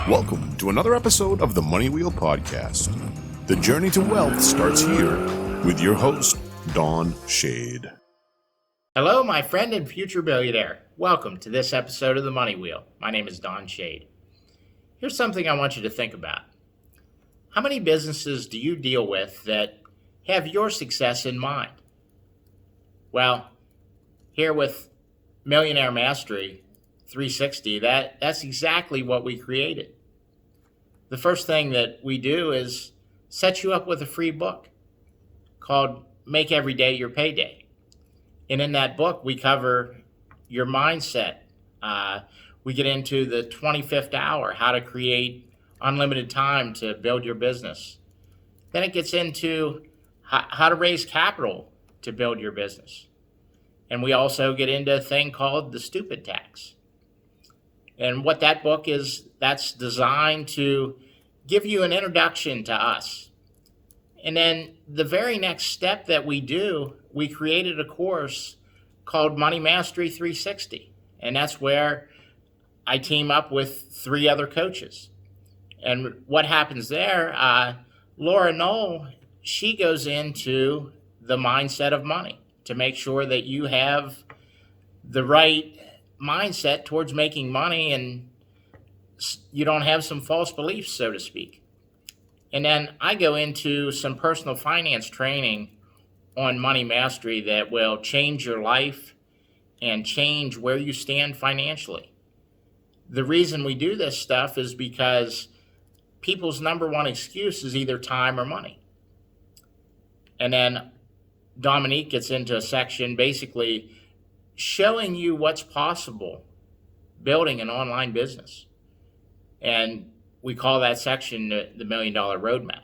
Welcome to another episode of the Money Wheel Podcast. The journey to wealth starts here with your host, Don Shade. Hello, my friend and future billionaire. Welcome to this episode of the Money Wheel. My name is Don Shade. Here's something I want you to think about. How many businesses do you deal with that have your success in mind? Well, here with Millionaire Mastery 360, that's exactly what we created. The first thing that we do is set you up with a free book called Make Every Day Your Payday. And in that book, we cover your mindset. We get into the 25th hour, how to create unlimited time to build your business. Then it gets into how to raise capital to build your business. And we also get into a thing called the stupid tax. And what that book is, that's designed to give you an introduction to us. And then the very next step that we do, we created a course called Money Mastery 360. And that's where I team up with 3 other coaches. And what happens there, Laura Knoll, she goes into the mindset of money to make sure that you have the right mindset towards making money and you don't have some false beliefs, so to speak. And then I go into some personal finance training on money mastery that will change your life and change where you stand financially. The reason we do this stuff is because people's number one excuse is either time or money. And then Dominique gets into a section basically showing you what's possible building an online business. And we call that section the $1 Million Roadmap.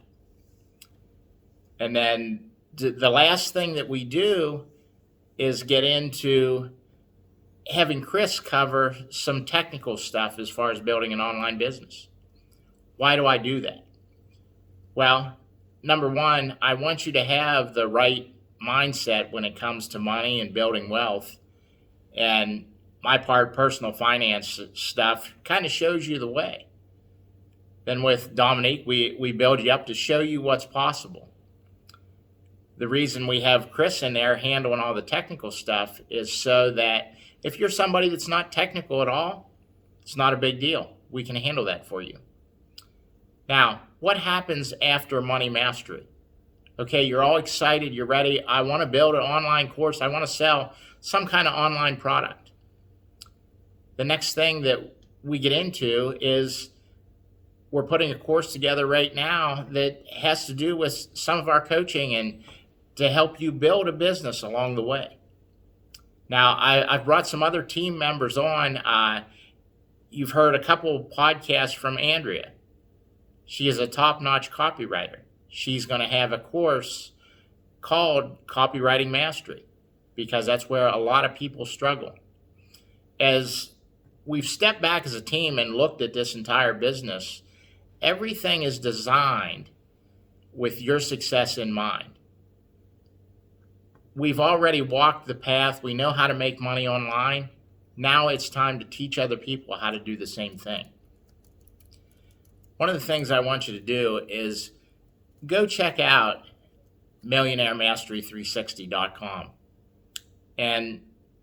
And then the last thing that we do is get into having Kris cover some technical stuff as far as building an online business. Why do I do that? Well, number one, I want you to have the right mindset when it comes to money and building wealth. And my part, personal finance stuff, kind of shows you the way. Then with Dominique, we build you up to show you what's possible. The reason we have Kris in there handling all the technical stuff is so that if you're somebody that's not technical at all, it's not a big deal. We can handle that for you. Now, what happens after Money Mastery? Okay, you're all excited, you're ready. I want to build an online course. I want to sell some kind of online product. The next thing that we get into is we're putting a course together right now that has to do with some of our coaching and to help you build a business along the way. Now, I've brought some other team members on. You've heard a couple podcasts from Andrea. She is a top-notch copywriter. She's going to have a course called Copywriting Mastery because that's where a lot of people struggle. As we've stepped back as a team and looked at this entire business, everything is designed with your success in mind. We've already walked the path. We know how to make money online. Now it's time to teach other people how to do the same thing. One of the things I want you to do is go check out MillionaireMastery360.com and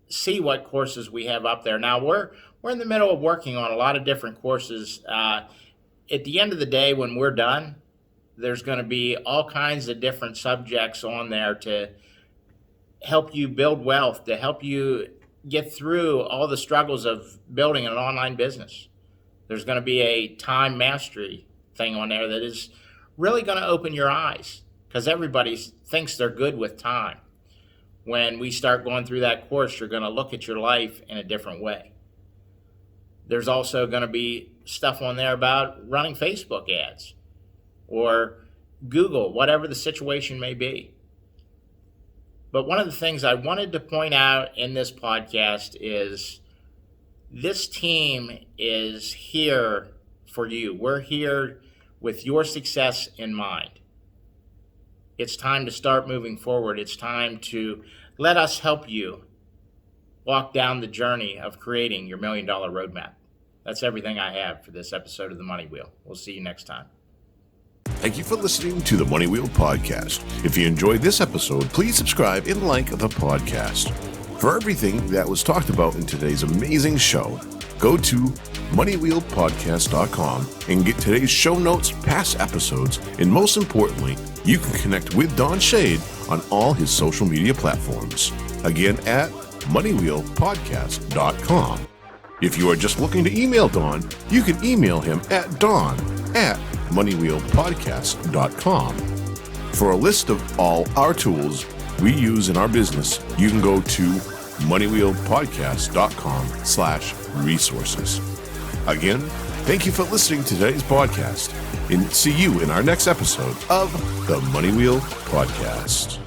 see what courses we have up there. Now, we're in the middle of working on a lot of different courses. At the end of the day, when we're done, there's going to be all kinds of different subjects on there to help you build wealth, to help you get through all the struggles of building an online business. There's going to be a time mastery thing on there that is really going to open your eyes because everybody thinks they're good with time. When we start going through that course, you're going to look at your life in a different way. There's also going to be stuff on there about running Facebook ads or Google, whatever the situation may be. But one of the things I wanted to point out in this podcast is this team is here for you. We're here with your success in mind. It's time to start moving forward. It's time to let us help you walk down the journey of creating your $1 Million Roadmap. That's everything I have for this episode of The Money Wheel. We'll see you next time. Thank you for listening to the Money Wheel Podcast. If you enjoyed this episode, please subscribe and like the podcast. For everything that was talked about in today's amazing show, go to moneywheelpodcast.com and get today's show notes, past episodes, and most importantly, you can connect with Don Shade on all his social media platforms. Again, at moneywheelpodcast.com. If you are just looking to email Don, you can email him at don@moneywheelpodcast.com. For a list of all our tools we use in our business, you can go to moneywheelpodcast.com/resources. Again, thank you for listening to today's podcast, and see you in our next episode of the Money Wheel Podcast.